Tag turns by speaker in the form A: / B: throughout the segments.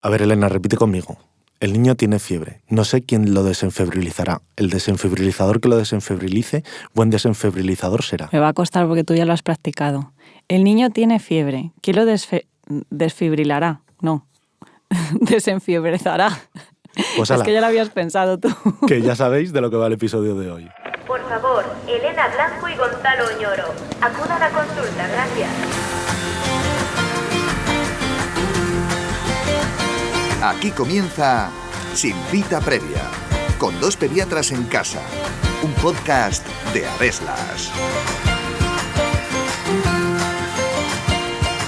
A: A ver, Elena, repite conmigo. El niño tiene fiebre. No sé quién lo desenfebrilizará. El desenfebrilizador que lo desenfebrilice, buen desenfebrilizador será.
B: Me va a costar porque tú ya lo has practicado. El niño tiene fiebre. ¿Quién lo desfibrilará? No. Desenfiebrizará.
A: Pues
B: es que ya lo habías pensado tú.
A: Que ya sabéis de lo que va el episodio de hoy.
C: Por favor, Elena Blanco y Gonzalo Oñoro, acudan a consulta, gracias.
D: Aquí comienza Sin Cita Previa, con dos pediatras en casa, un podcast de Areslas.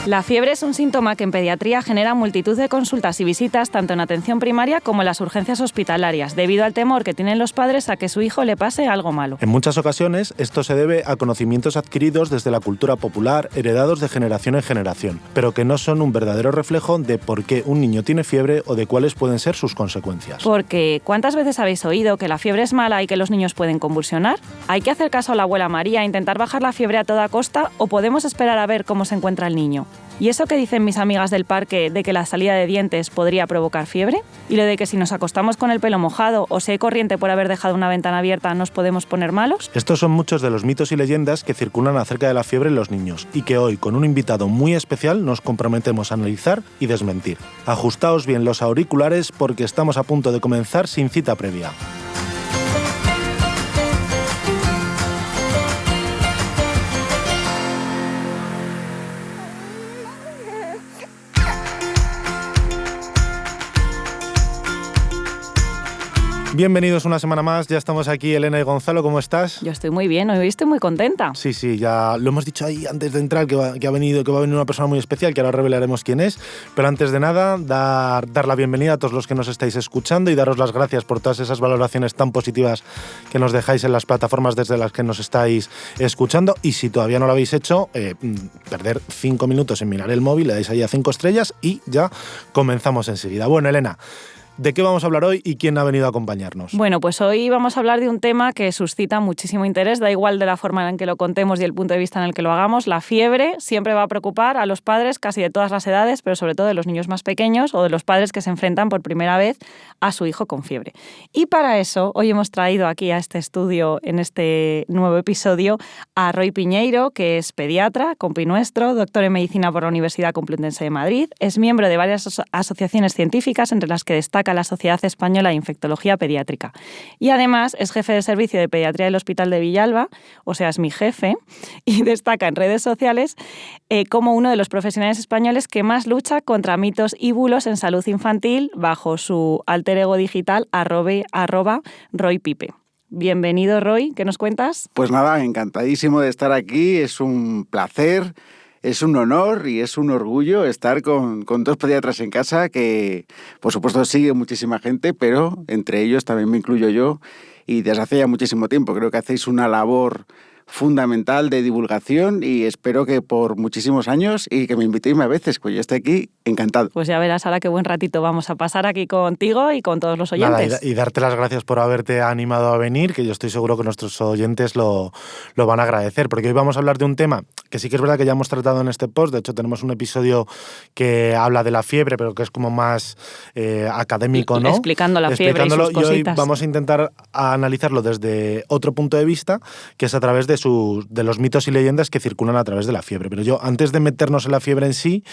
B: La fiebre es un síntoma que en pediatría genera multitud de consultas y visitas tanto en atención primaria como en las urgencias hospitalarias, debido al temor que tienen los padres a que su hijo le pase algo malo.
A: En muchas ocasiones, esto se debe a conocimientos adquiridos desde la cultura popular, heredados de generación en generación, pero que no son un verdadero reflejo de por qué un niño tiene fiebre o de cuáles pueden ser sus consecuencias.
B: Porque, ¿cuántas veces habéis oído que la fiebre es mala y que los niños pueden convulsionar? ¿Hay que hacer caso a la abuela María e intentar bajar la fiebre a toda costa o podemos esperar a ver cómo se encuentra el niño? ¿Y eso que dicen mis amigas del parque de que la salida de dientes podría provocar fiebre? ¿Y lo de que si nos acostamos con el pelo mojado o si hay corriente por haber dejado una ventana abierta nos podemos poner malos?
A: Estos son muchos de los mitos y leyendas que circulan acerca de la fiebre en los niños y que hoy, con un invitado muy especial, nos comprometemos a analizar y desmentir. Ajustaos bien los auriculares porque estamos a punto de comenzar Sin Cita Previa. Bienvenidos una semana más, ya estamos aquí, Elena y Gonzalo, ¿cómo estás?
B: Yo estoy muy bien, hoy estoy muy contenta.
A: Sí, ya lo hemos dicho ahí antes de entrar, que va a venir una persona muy especial, que ahora revelaremos quién es, pero antes de nada, dar la bienvenida a todos los que nos estáis escuchando y daros las gracias por todas esas valoraciones tan positivas que nos dejáis en las plataformas desde las que nos estáis escuchando, y si todavía no lo habéis hecho, perder 5 minutos en mirar el móvil, le dais ahí a 5 estrellas y ya comenzamos enseguida. Bueno, Elena, ¿de qué vamos a hablar hoy y quién ha venido a acompañarnos?
B: Bueno, pues hoy vamos a hablar de un tema que suscita muchísimo interés, da igual de la forma en que lo contemos y el punto de vista en el que lo hagamos. La fiebre siempre va a preocupar a los padres casi de todas las edades, pero sobre todo de los niños más pequeños o de los padres que se enfrentan por primera vez a su hijo con fiebre. Y para eso, hoy hemos traído aquí a este estudio, en este nuevo episodio, a Roy Piñeiro, que es pediatra, compi nuestro, doctor en medicina por la Universidad Complutense de Madrid, es miembro de varias asociaciones científicas, entre las que destaca la Sociedad Española de Infectología Pediátrica. Y además es jefe de servicio de pediatría del Hospital de Villalba, o sea, es mi jefe, y destaca en redes sociales como uno de los profesionales españoles que más lucha contra mitos y bulos en salud infantil bajo su alter ego digital @RoyPipe. Bienvenido, Roy, ¿qué nos cuentas?
E: Pues nada, encantadísimo de estar aquí, es un placer. Es un honor y es un orgullo estar con dos pediatras en casa que, por supuesto, sigue muchísima gente, pero entre ellos también me incluyo yo y desde hace ya muchísimo tiempo. Creo que hacéis una labor fundamental de divulgación y espero que por muchísimos años y que me invitéis más veces, pues yo estoy aquí encantado.
B: Pues ya verás ahora qué buen ratito vamos a pasar aquí contigo y con todos los oyentes.
A: Nada, y darte las gracias por haberte animado a venir, que yo estoy seguro que nuestros oyentes lo van a agradecer, porque hoy vamos a hablar de un tema que sí que es verdad que ya hemos tratado en este post. De hecho tenemos un episodio que habla de la fiebre, pero que es como más académico, ¿no?
B: Explicando la fiebre y sus cositas.
A: Y hoy vamos a intentar analizarlo desde otro punto de vista, que es a través de los mitos y leyendas que circulan a través de la fiebre. Pero yo, antes de meternos en la fiebre en sí,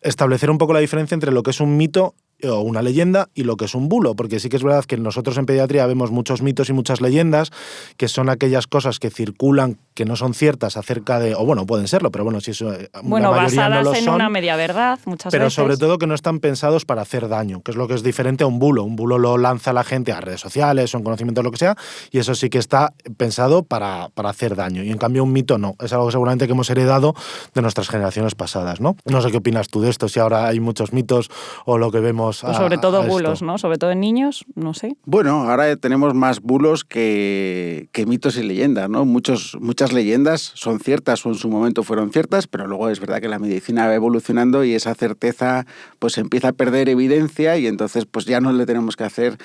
A: establecer un poco la diferencia entre lo que es un mito o una leyenda y lo que es un bulo, porque sí que es verdad que nosotros en pediatría vemos muchos mitos y muchas leyendas que son aquellas cosas que circulan que no son ciertas acerca de, o bueno, pueden serlo, pero bueno, si eso la mayoría no lo son,
B: basadas en una media verdad muchas
A: pero
B: veces.
A: Sobre todo que no están pensados para hacer daño, que es lo que es diferente a un bulo. Un bulo lo lanza la gente a redes sociales o en conocimiento, lo que sea, y eso sí que está pensado para hacer daño, y en cambio un mito no, es algo que seguramente que hemos heredado de nuestras generaciones pasadas, ¿no? No sé qué opinas tú de esto, si ahora hay muchos mitos o lo que vemos
B: pues sobre todo bulos, ¿no? Sobre todo en niños, no sé.
E: Bueno, ahora tenemos más bulos que mitos y leyendas, ¿no? Muchas muchas leyendas son ciertas o en su momento fueron ciertas, pero luego es verdad que la medicina va evolucionando y esa certeza pues empieza a perder evidencia y entonces pues ya no le tenemos que hacer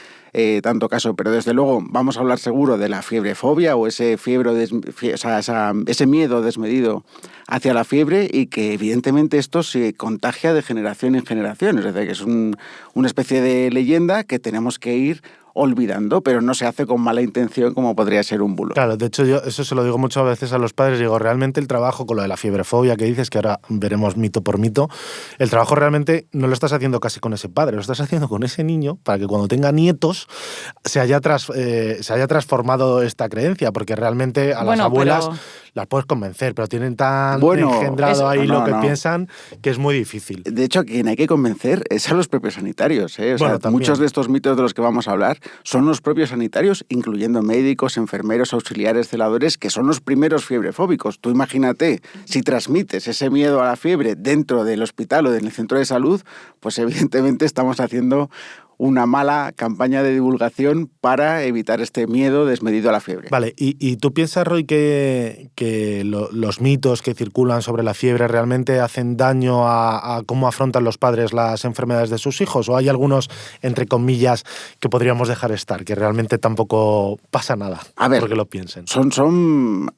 E: tanto caso. Pero desde luego vamos a hablar seguro de la fiebrefobia o ese miedo desmedido hacia la fiebre y que evidentemente esto se contagia de generación en generación. Es decir, que es una especie de leyenda que tenemos que ir olvidando, pero no se hace con mala intención como podría ser un bulo.
A: Claro, de hecho yo eso se lo digo muchas veces a los padres, digo, realmente el trabajo con lo de la fiebrefobia que dices, que ahora veremos mito por mito, el trabajo realmente no lo estás haciendo casi con ese padre, lo estás haciendo con ese niño para que cuando tenga nietos se haya transformado esta creencia, porque realmente a las abuelas las puedes convencer, pero tienen tan engendrado ahí lo que piensan que es muy difícil.
E: De hecho, a quien hay que convencer es a los propios sanitarios, ¿eh? Muchos de estos mitos de los que vamos a hablar son los propios sanitarios, incluyendo médicos, enfermeros, auxiliares, celadores, que son los primeros fiebrefóbicos. Tú imagínate, si transmites ese miedo a la fiebre dentro del hospital o en el centro de salud, pues evidentemente estamos haciendo una mala campaña de divulgación para evitar este miedo desmedido a la fiebre.
A: Vale, ¿y tú piensas, Roy, que los mitos que circulan sobre la fiebre realmente hacen daño a cómo afrontan los padres las enfermedades de sus hijos? ¿O hay algunos, entre comillas, que podríamos dejar estar, que realmente tampoco pasa nada?
E: A ver,
A: porque lo piensen.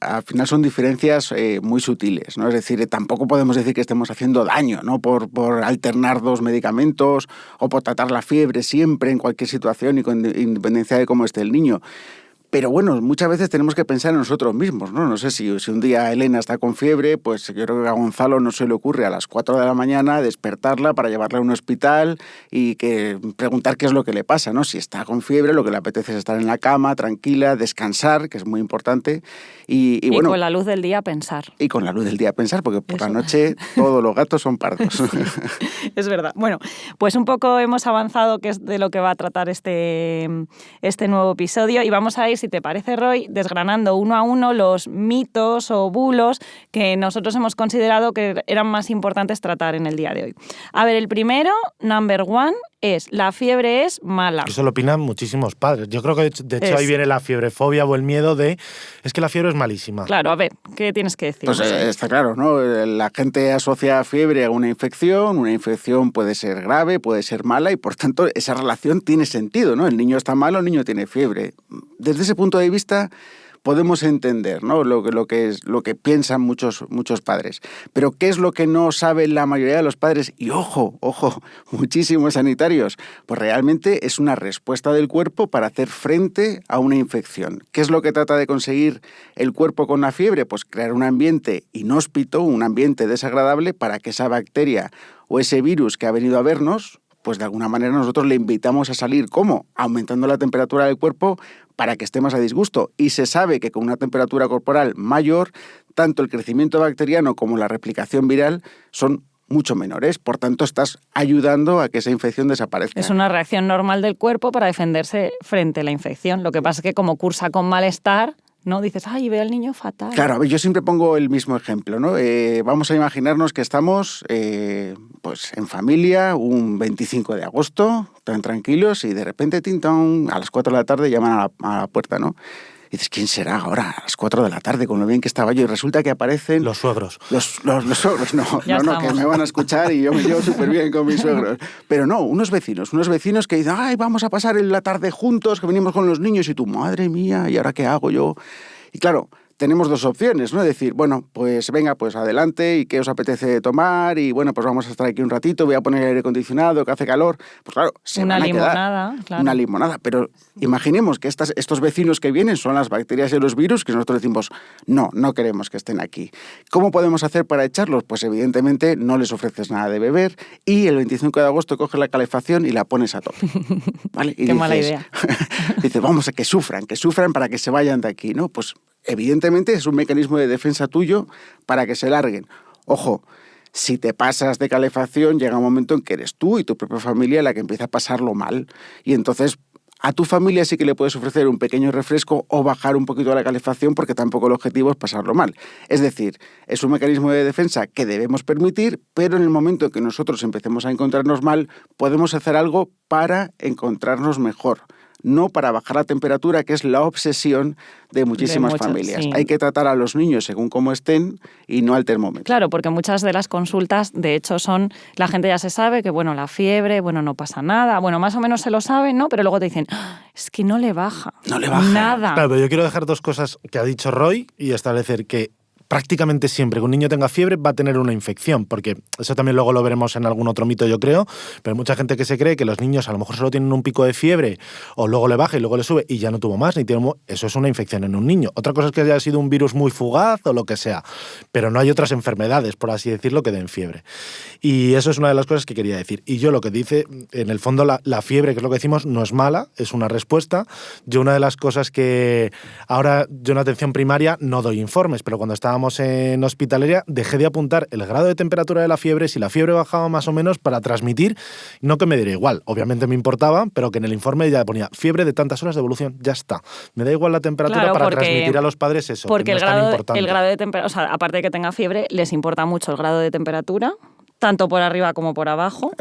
E: Al final son diferencias muy sutiles, ¿no? Es decir, tampoco podemos decir que estemos haciendo daño, ¿no? Por alternar dos medicamentos o por tratar la fiebre siempre en cualquier situación y con independencia de cómo esté el niño. Pero bueno, muchas veces tenemos que pensar en nosotros mismos, ¿no? No sé si un día Elena está con fiebre, pues yo creo que a Gonzalo no se le ocurre a las 4 de la mañana despertarla para llevarla a un hospital y preguntar qué es lo que le pasa, ¿no? Si está con fiebre, lo que le apetece es estar en la cama, tranquila, descansar, que es muy importante. Y bueno,
B: con la luz del día pensar.
E: Y con la luz del día pensar, porque por la noche todos los gatos son pardos.
B: Sí, es verdad. Bueno, pues un poco hemos avanzado, que es de lo que va a tratar este nuevo episodio, y vamos a ir, si te parece, Roy, desgranando uno a uno los mitos o bulos que nosotros hemos considerado que eran más importantes tratar en el día de hoy. A ver, el primero, number one, es la fiebre es mala.
A: Eso lo opinan muchísimos padres. Yo creo que de hecho ahí viene la fiebrefobia o el miedo es que la fiebre es malísima.
B: Claro, a ver, ¿qué tienes que decir?
E: Pues está claro, ¿no? La gente asocia fiebre a una infección puede ser grave, puede ser mala y por tanto esa relación tiene sentido, ¿no? El niño está malo, el niño tiene fiebre. Desde ese punto de vista podemos entender, ¿no? lo que piensan muchos padres. Pero ¿qué es lo que no saben la mayoría de los padres? Y ojo, muchísimos sanitarios. Pues realmente es una respuesta del cuerpo para hacer frente a una infección. ¿Qué es lo que trata de conseguir el cuerpo con la fiebre? Pues crear un ambiente inhóspito, un ambiente desagradable para que esa bacteria o ese virus que ha venido a vernos, pues de alguna manera nosotros le invitamos a salir. ¿Cómo? Aumentando la temperatura del cuerpo para que esté más a disgusto. Y se sabe que con una temperatura corporal mayor, tanto el crecimiento bacteriano como la replicación viral son mucho menores. Por tanto, estás ayudando a que esa infección desaparezca.
B: Es una reacción normal del cuerpo para defenderse frente a la infección. Lo que pasa es que como cursa con malestar, ¿no? Dices, ay, veo al niño fatal.
E: Claro, a ver, yo siempre pongo el mismo ejemplo, ¿no? Vamos a imaginarnos que estamos pues en familia un 25 de agosto, tan tranquilos, y de repente, tintón, a las 4 de la tarde llaman a la puerta, ¿no? Y dices, ¿quién será ahora a las 4 de la tarde con lo bien que estaba yo? Y resulta que aparecen...
A: Los suegros.
E: Los suegros, no, que me van a escuchar y yo me llevo súper bien con mis suegros. Pero no, unos vecinos que dicen, ay, vamos a pasar la tarde juntos, que venimos con los niños, y tú, madre mía, ¿y ahora qué hago yo? Y claro, tenemos dos opciones, ¿no? Decir, bueno, pues venga, pues adelante, ¿y qué os apetece tomar? Y bueno, pues vamos a estar aquí un ratito, voy a poner el aire acondicionado, que hace calor. Pues claro, se van a quedar.
B: Claro.
E: Una limonada, pero imaginemos que estos vecinos que vienen son las bacterias y los virus, que nosotros decimos, no queremos que estén aquí. ¿Cómo podemos hacer para echarlos? Pues evidentemente no les ofreces nada de beber y el 25 de agosto coges la calefacción y la pones a tope. ¿Vale? Y
B: Qué mala idea.
E: Dices, vamos a que sufran para que se vayan de aquí, ¿no? Pues evidentemente es un mecanismo de defensa tuyo para que se larguen. Ojo, si te pasas de calefacción, llega un momento en que eres tú y tu propia familia la que empieza a pasarlo mal. Y entonces a tu familia sí que le puedes ofrecer un pequeño refresco o bajar un poquito la calefacción, porque tampoco el objetivo es pasarlo mal. Es decir, es un mecanismo de defensa que debemos permitir, pero en el momento en que nosotros empecemos a encontrarnos mal, podemos hacer algo para encontrarnos mejor. no para bajar la temperatura, que es la obsesión de muchísimas familias.
B: Sí.
E: Hay que tratar a los niños según cómo estén y no al termómetro.
B: Claro, porque muchas de las consultas, de hecho, la gente ya se sabe que, bueno, la fiebre, bueno, no pasa nada, bueno, más o menos se lo saben, ¿no? Pero luego te dicen, es que no le baja.
E: No le baja.
B: Nada.
A: Claro, pero yo quiero dejar dos cosas que ha dicho Roy y establecer que prácticamente siempre que un niño tenga fiebre va a tener una infección, porque eso también luego lo veremos en algún otro mito, yo creo, pero hay mucha gente que se cree que los niños a lo mejor solo tienen un pico de fiebre o luego le baja y luego le sube y ya no tuvo más, eso es una infección en un niño. Otra cosa es que haya sido un virus muy fugaz o lo que sea, pero no hay otras enfermedades, por así decirlo, que den fiebre. Y eso es una de las cosas que quería decir. Y yo lo que dice, en el fondo la fiebre, que es lo que decimos, no es mala, es una respuesta. Yo una de las cosas que ahora yo en atención primaria no doy informes, pero cuando estábamos en hospitalaria dejé de apuntar el grado de temperatura de la fiebre, si la fiebre bajaba más o menos, para transmitir, no que me diera igual, obviamente me importaba, pero que en el informe ya ponía fiebre de tantas horas de evolución, ya está. Me da igual la temperatura,
B: claro,
A: para transmitir a los padres eso,
B: porque
A: que no es tan importante.
B: el grado de temperatura, o sea, aparte de que tenga fiebre, les importa mucho el grado de temperatura, tanto por arriba como por abajo.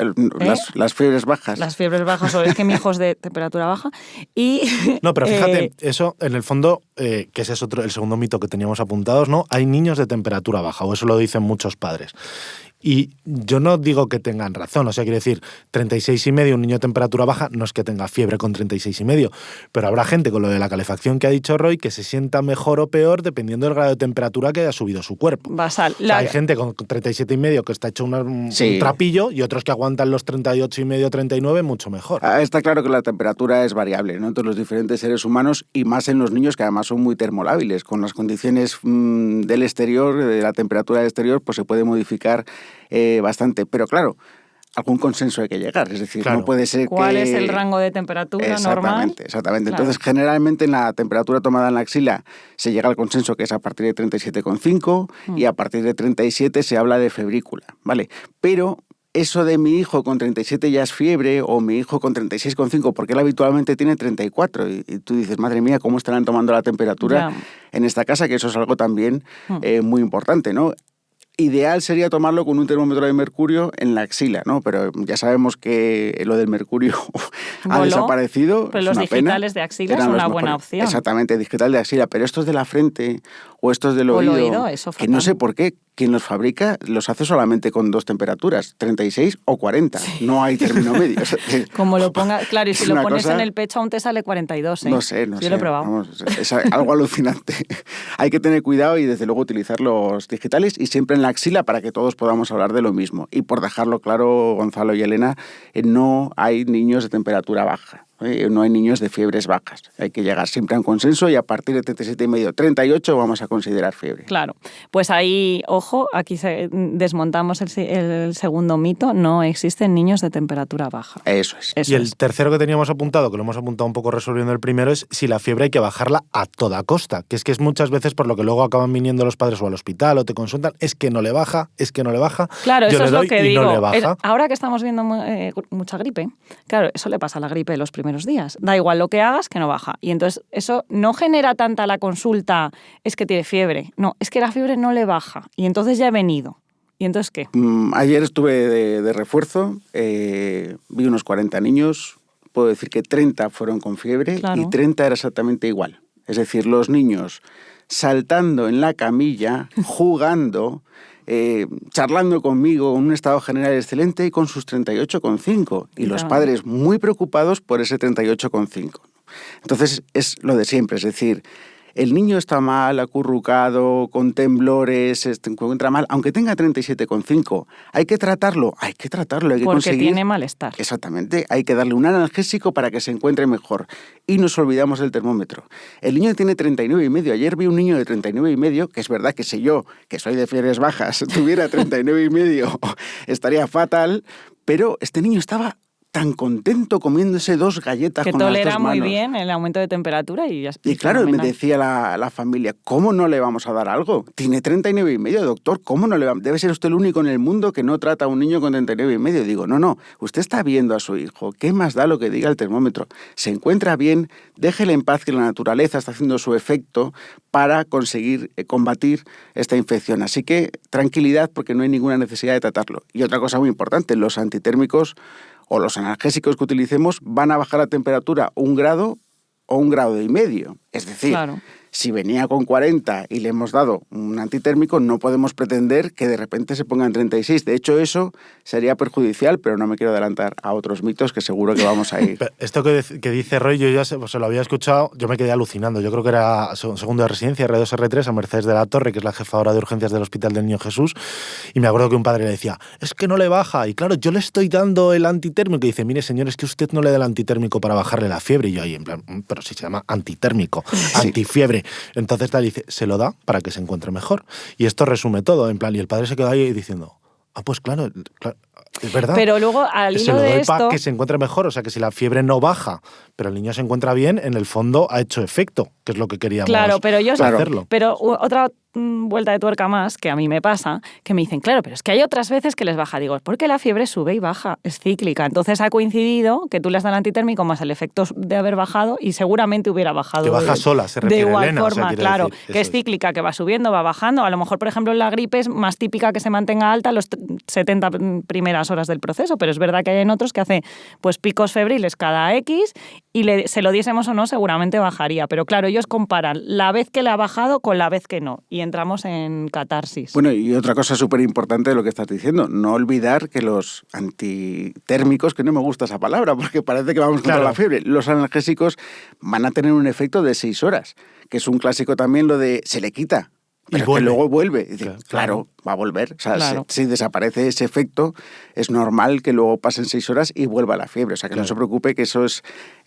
E: Las fiebres bajas.
B: Las fiebres bajas, o es que mi hijo es de temperatura baja. Y,
A: no, pero fíjate, eso en el fondo, que ese es el segundo mito que teníamos apuntados, ¿no? Hay niños de temperatura baja, o eso lo dicen muchos padres. Y yo no digo que tengan razón, o sea, quiero decir, 36,5, un niño de temperatura baja, no es que tenga fiebre con 36,5, pero habrá gente con lo de la calefacción que ha dicho Roy que se sienta mejor o peor dependiendo del grado de temperatura que haya subido su cuerpo.
B: Basal.
A: O sea, hay gente con 37,5 que está hecho un trapillo y otros que aguantan los 38,5, 39 mucho mejor.
E: Está claro que la temperatura es variable, ¿no? Entre los diferentes seres humanos y más en los niños que además son muy termolábiles. Con las condiciones del exterior, de la temperatura del exterior, pues se puede modificar bastante, pero claro, algún consenso hay que llegar, es decir, no puede ser
B: ¿Cuál es el rango de temperatura normal?
E: Exactamente. Claro. Entonces, generalmente en la temperatura tomada en la axila se llega al consenso que es a partir de 37,5 y a partir de 37 se habla de febrícula, ¿vale? Pero eso de mi hijo con 37 ya es fiebre o mi hijo con 36,5 porque él habitualmente tiene 34 y tú dices, madre mía, ¿cómo estarán tomando la temperatura en esta casa? Que eso es algo también muy importante, ¿no? Ideal sería tomarlo con un termómetro de mercurio en la axila, ¿no? Pero ya sabemos que lo del mercurio ha desaparecido.
B: Pero los digitales de axila son una buena opción.
E: Exactamente, digital de axila. Pero estos de la frente o estos del oído,
B: eso
E: que no sé por qué, quien los fabrica los hace solamente con dos temperaturas, 36 o 40. Sí. No hay término medio.
B: Como lo pongas, claro, y si lo pones en el pecho aún te sale 42, ¿eh?
E: No sé.
B: Yo lo he probado.
E: Vamos, es algo alucinante. Hay que tener cuidado y desde luego utilizar los digitales y siempre en la axila para que todos podamos hablar de lo mismo. Y por dejarlo claro, Gonzalo y Elena, no hay niños de temperatura baja. No hay niños de fiebres bajas. Hay que llegar siempre a un consenso y a partir de 37,5, 38 vamos a considerar fiebre.
B: Claro. Pues ahí, ojo, aquí desmontamos el segundo mito. No existen niños de temperatura baja.
E: Eso es.
A: Y el tercero que teníamos apuntado, que lo hemos apuntado un poco resolviendo el primero, es si la fiebre hay que bajarla a toda costa. Que es muchas veces por lo que luego acaban viniendo los padres o al hospital o te consultan, es que no le baja.
B: Claro,
A: yo
B: eso es lo que digo.
A: No le baja.
B: Ahora que estamos viendo mucha gripe, claro, eso le pasa a la gripe de los primeros días. Da igual lo que hagas, que no baja. Y entonces eso no genera tanta la consulta, es que tiene fiebre. No, es que la fiebre no le baja. Y entonces ya he venido. ¿Y entonces qué?
E: Ayer estuve de refuerzo, vi unos 40 niños, puedo decir que 30 fueron con fiebre y 30 era exactamente igual. Es decir, los niños saltando en la camilla, jugando, charlando conmigo en un estado general excelente y con sus 38,5. Y los padres muy preocupados por ese 38,5. Entonces es lo de siempre, es decir, el niño está mal, acurrucado, con temblores, se encuentra mal, aunque tenga 37,5. Hay que tratarlo, hay que
B: porque
E: conseguir...
B: tiene malestar.
E: Exactamente, hay que darle un analgésico para que se encuentre mejor. Y nos olvidamos del termómetro. El niño tiene 39,5. Ayer vi un niño de 39,5, que es verdad que si yo, que soy de fiebres bajas, tuviera 39,5, estaría fatal, pero este niño estaba tan contento comiéndose 2 galletas con las 2 manos.
B: Que tolera muy bien el aumento de temperatura y ya está.
E: Y claro, me decía la familia, ¿cómo no le vamos a dar algo? Tiene 39,5, doctor, ¿cómo no le vamos? Debe ser usted el único en el mundo que no trata a un niño con 39,5. Digo, no, usted está viendo a su hijo, ¿qué más da lo que diga el termómetro? Se encuentra bien, déjele en paz que la naturaleza está haciendo su efecto para conseguir combatir esta infección. Así que tranquilidad porque no hay ninguna necesidad de tratarlo. Y otra cosa muy importante, los antitérmicos o los analgésicos que utilicemos van a bajar la temperatura 1 grado o 1,5 grados. Es decir,
B: Claro.
E: si venía con 40 y le hemos dado un antitérmico, no podemos pretender que de repente se ponga en 36. De hecho, eso sería perjudicial, pero no me quiero adelantar a otros mitos que seguro que vamos a ir.
A: Pero esto que dice Roy, yo ya se lo había escuchado, yo me quedé alucinando. Yo creo que era segundo de residencia, R2, R3, a Mercedes de la Torre, que es la jefa ahora de urgencias del Hospital del Niño Jesús, y me acuerdo que un padre le decía, es que no le baja, y claro, yo le estoy dando el antitérmico, y dice, mire señor, es que usted no le da el antitérmico para bajarle la fiebre, y yo ahí en plan, pero si se llama antitérmico, antifiebre. Entonces tal dice, se lo da para que se encuentre mejor. Y esto resume todo, en plan, y el padre se quedó ahí diciendo, pues claro, es verdad.
B: Pero luego, al
A: Se
B: hilo
A: lo
B: de
A: doy para
B: esto...
A: que se encuentre mejor, o sea que si la fiebre no baja, pero el niño se encuentra bien, en el fondo ha hecho efecto, que es lo que queríamos
B: Claro, pero yo
A: hacerlo.
B: Pero otra vuelta de tuerca más que a mí me pasa, que me dicen, claro, pero es que hay otras veces que les baja. Digo, es porque la fiebre sube y baja, es cíclica. Entonces ha coincidido que tú le has dado el antitérmico más el efecto de haber bajado y seguramente hubiera bajado.
A: Que baja sola, se refiere
B: de igual
A: Elena,
B: forma,
A: o sea, quiere
B: claro,
A: decir,
B: que es
A: eso
B: cíclica, que va subiendo, va bajando. A lo mejor, por ejemplo, en la gripe es más típica que se mantenga alta los 70 primeras horas del proceso, pero es verdad que hay en otros que hace pues picos febriles cada X y se lo diésemos o no, seguramente bajaría. Pero claro, ellos comparan la vez que le ha bajado con la vez que no. Y entramos en catarsis.
E: Bueno, y otra cosa súper importante de lo que estás diciendo, no olvidar que los antitérmicos, que no me gusta esa palabra porque parece que vamos contra la fiebre, los analgésicos van a tener un efecto de 6 horas, que es un clásico también lo de se le quita. Pero es que luego vuelve. Dice, claro, va a volver. O sea,
B: claro.
E: si desaparece ese efecto, es normal que luego pasen 6 horas y vuelva la fiebre. O sea, que no se preocupe, que eso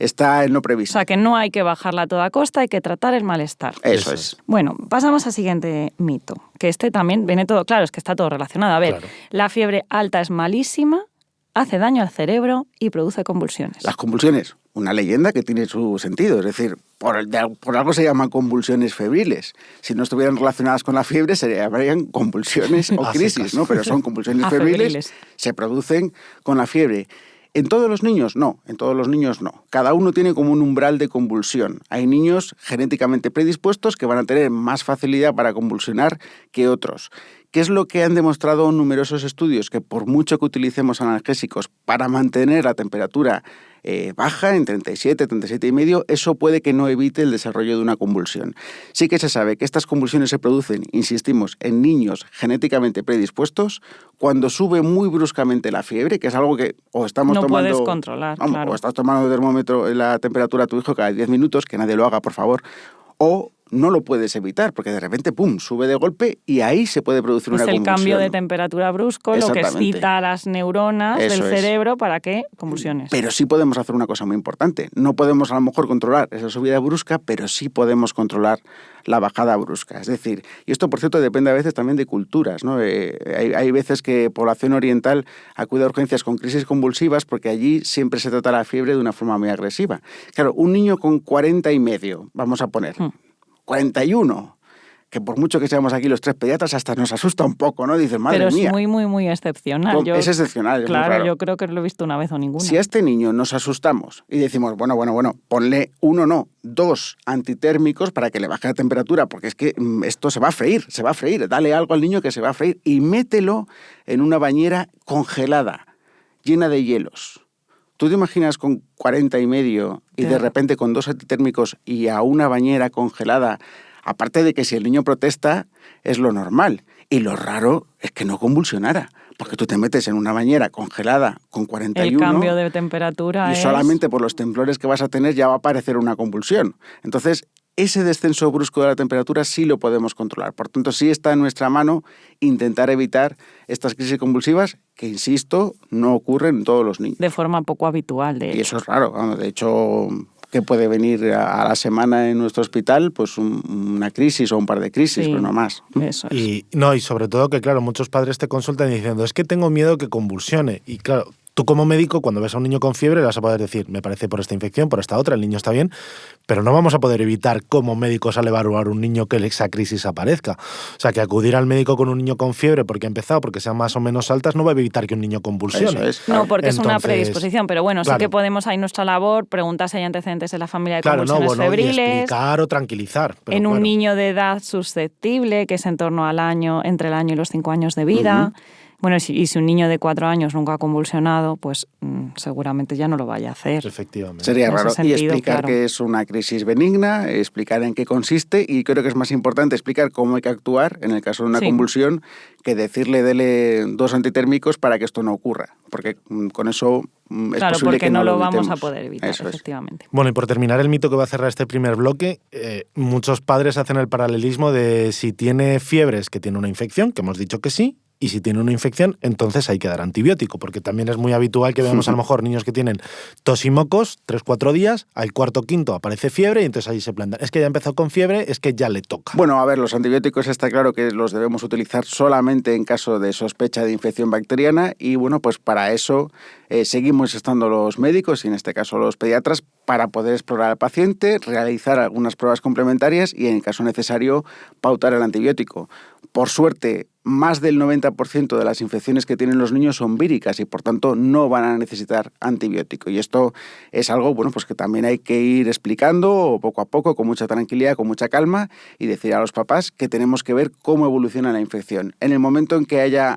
E: está en lo previsto.
B: O sea, que no hay que bajarla a toda costa, hay que tratar el malestar.
E: Eso es.
B: Bueno, pasamos al siguiente mito, que este también viene todo, claro, es que está todo relacionado. A ver, la fiebre alta es malísima, hace daño al cerebro y produce convulsiones.
E: Las convulsiones, una leyenda que tiene su sentido, es decir, por algo se llaman convulsiones febriles. Si no estuvieran relacionadas con la fiebre, se llamarían convulsiones o crisis, ¿no? Pero son convulsiones febriles, se producen con la fiebre. ¿En todos los niños? No, en todos los niños no. Cada uno tiene como un umbral de convulsión. Hay niños genéticamente predispuestos que van a tener más facilidad para convulsionar que otros. ¿Qué es lo que han demostrado numerosos estudios? Que por mucho que utilicemos analgésicos para mantener la temperatura baja, en 37, 37,5, eso puede que no evite el desarrollo de una convulsión. Sí que se sabe que estas convulsiones se producen, insistimos, en niños genéticamente predispuestos cuando sube muy bruscamente la fiebre, que es algo que o estamos
B: no
E: tomando...
B: puedes controlar, claro.
E: O estás tomando termómetro la temperatura a tu hijo cada 10 minutos, que nadie lo haga, por favor, o no lo puedes evitar, porque de repente, ¡pum!, sube de golpe y ahí se puede producir una convulsión.
B: Es el cambio de temperatura brusco, lo que excita a las neuronas del cerebro para que convulsiones.
E: Pero sí podemos hacer una cosa muy importante. No podemos a lo mejor controlar esa subida brusca, pero sí podemos controlar la bajada brusca. Es decir, y esto por cierto depende a veces también de culturas, ¿no? Hay veces que población oriental acude a urgencias con crisis convulsivas porque allí siempre se trata la fiebre de una forma muy agresiva. Claro, un niño con 40,5, vamos a poner... 41, que por mucho que seamos aquí los 3 pediatras, hasta nos asusta un poco, ¿no? Dicen, madre mía.
B: Pero es muy, muy, muy excepcional.
E: Es excepcional,
B: claro,
E: es muy raro.
B: Yo creo que lo he visto una vez o ninguna.
E: Si a este niño nos asustamos y decimos, bueno, ponle 1 no, 2 antitérmicos para que le baje la temperatura, porque es que esto se va a freír, dale algo al niño que se va a freír y mételo en una bañera congelada, llena de hielos. ¿Tú te imaginas con 40,5 y de repente con 2 antitérmicos y a una bañera congelada? Aparte de que si el niño protesta es lo normal. Y lo raro es que no convulsionara. Porque tú te metes en una bañera congelada con 41...
B: El cambio de temperatura
E: y solamente por los temblores que vas a tener ya va a aparecer una convulsión. Entonces, ese descenso brusco de la temperatura sí lo podemos controlar. Por tanto, sí está en nuestra mano intentar evitar estas crisis convulsivas que, insisto, no ocurren en todos los niños.
B: De forma poco habitual, de hecho.
E: Y eso es raro. Bueno, de hecho, que puede venir a la semana en nuestro hospital pues una crisis o un par de crisis, pero no más.
B: Eso es.
A: Y sobre todo que, claro, muchos padres te consultan diciendo, es que tengo miedo que convulsione. Y claro, tú como médico, cuando ves a un niño con fiebre, le vas a poder decir, me parece por esta infección, por esta otra, el niño está bien, pero no vamos a poder evitar como médicos al evaluar un niño que esa crisis aparezca. O sea, que acudir al médico con un niño con fiebre porque ha empezado, porque sean más o menos altas, no va a evitar que un niño convulsione.
E: Eso es, claro.
B: No, porque es una predisposición, pero bueno,
A: claro,
B: sí que podemos, ahí nuestra labor, preguntar si hay antecedentes en la familia de convulsiones
A: y
B: febriles.
A: explicar o tranquilizar. Pero
B: en un niño de edad susceptible, que es en torno al año, entre el año y los 5 años de vida. Bueno, y si un niño de 4 años nunca ha convulsionado, pues seguramente ya no lo vaya a hacer.
A: Efectivamente.
E: Sería
B: En ese
E: raro.
B: sentido,
E: Y explicar
B: claro.
E: que es una crisis benigna, explicar en qué consiste, y creo que es más importante explicar cómo hay que actuar en el caso de una
B: Sí.
E: convulsión que decirle dele 2 antitérmicos para que esto no ocurra, porque con eso es
B: Claro,
E: posible
B: porque
E: que
B: no lo
E: evitemos.
B: vamos a poder evitar,
E: Eso es.
B: efectivamente.
A: Bueno, y por terminar el mito que va a cerrar este primer bloque, muchos padres hacen el paralelismo de si tiene fiebre es que tiene una infección, que hemos dicho que sí, y si tiene una infección, entonces hay que dar antibiótico, porque también es muy habitual que veamos a lo mejor niños que tienen tos y mocos 3-4 días, al cuarto o quinto aparece fiebre y entonces ahí se plantan. Es que ya empezó con fiebre, es que ya le toca.
E: Bueno, a ver, los antibióticos está claro que los debemos utilizar solamente en caso de sospecha de infección bacteriana y bueno, pues para eso seguimos estando los médicos y en este caso los pediatras para poder explorar al paciente, realizar algunas pruebas complementarias y en caso necesario pautar el antibiótico. Por suerte, más del 90% de las infecciones que tienen los niños son víricas y por tanto no van a necesitar antibiótico. Y esto es algo bueno, pues que también hay que ir explicando poco a poco, con mucha tranquilidad, con mucha calma y decir a los papás que tenemos que ver cómo evoluciona la infección. En el momento en que haya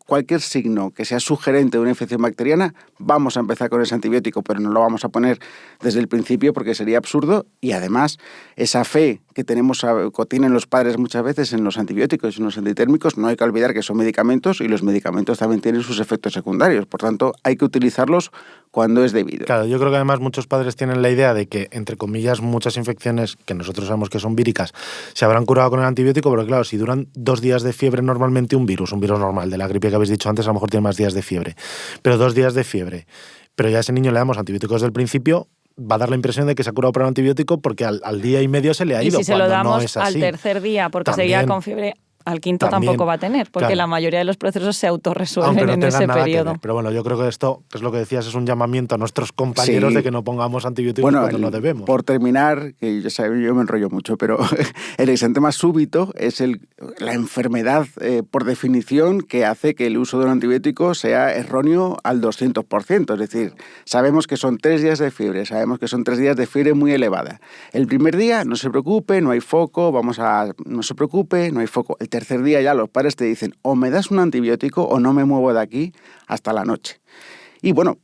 E: cualquier signo que sea sugerente de una infección bacteriana, vamos a empezar con ese antibiótico, pero no lo vamos a poner desde el principio porque sería absurdo y además esa fe que tienen los padres muchas veces en los antibióticos y en los antitérmicos, no hay que olvidar que son medicamentos y los medicamentos también tienen sus efectos secundarios, por tanto hay que utilizarlos cuando es debido.
A: Claro, yo creo que además muchos padres tienen la idea de que, entre comillas, muchas infecciones que nosotros sabemos que son víricas se habrán curado con el antibiótico, pero claro, si duran 2 días de fiebre normalmente un virus normal, de la gripe que habéis dicho antes, a lo mejor tiene más días de fiebre, pero 2 días de fiebre, pero ya a ese niño le damos antibióticos desde el principio, va a dar la impresión de que se ha curado por el antibiótico porque al día y medio se le ha ido.
B: Y si se lo damos
A: no es así.
B: al tercer día porque
A: También.
B: seguía con fiebre, al quinto
A: También,
B: tampoco va a tener, porque
A: claro.
B: la mayoría de los procesos se
A: Aunque
B: autorresuelven
A: no
B: en
A: tengan
B: ese
A: nada que
B: periodo.
A: ver. Pero bueno, yo creo que esto, que es lo que decías, es un llamamiento a nuestros compañeros
E: Sí.
A: de que no pongamos antibióticos cuando no debemos.
E: Por terminar, que yo me enrollo mucho, pero el exantema súbito es la enfermedad por definición que hace que el uso de un antibiótico sea erróneo al 200%. Es decir, sabemos que son 3 días de fiebre, sabemos que son 3 días de fiebre muy elevada. El primer día, no se preocupe, no hay foco, no se preocupe, no hay foco. El tercer día ya los padres te dicen o me das un antibiótico o no me muevo de aquí hasta la noche. Y bueno,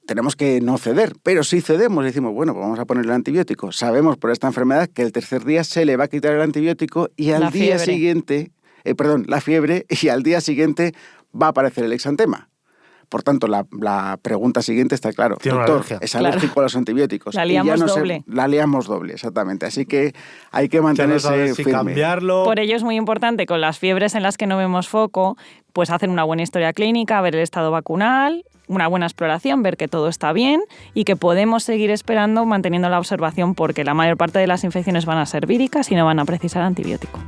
E: tenemos que no ceder, pero si cedemos y decimos, bueno, pues vamos a ponerle el antibiótico, sabemos por esta enfermedad que el tercer día se le va a quitar el antibiótico y al día siguiente, la fiebre, y al día siguiente va a aparecer el exantema. Por tanto, la pregunta siguiente está claro.
A: Tiene
E: Doctor,
A: alergia.
E: es alérgico a los antibióticos.
B: La liamos doble.
E: La liamos doble, exactamente. Así que hay que mantenerse
A: si
E: firme.
A: cambiarlo.
B: Por ello es muy importante con las fiebres en las que no vemos foco, pues hacer una buena historia clínica, ver el estado vacunal, una buena exploración, ver que todo está bien y que podemos seguir esperando manteniendo la observación porque la mayor parte de las infecciones van a ser víricas y no van a precisar antibiótico.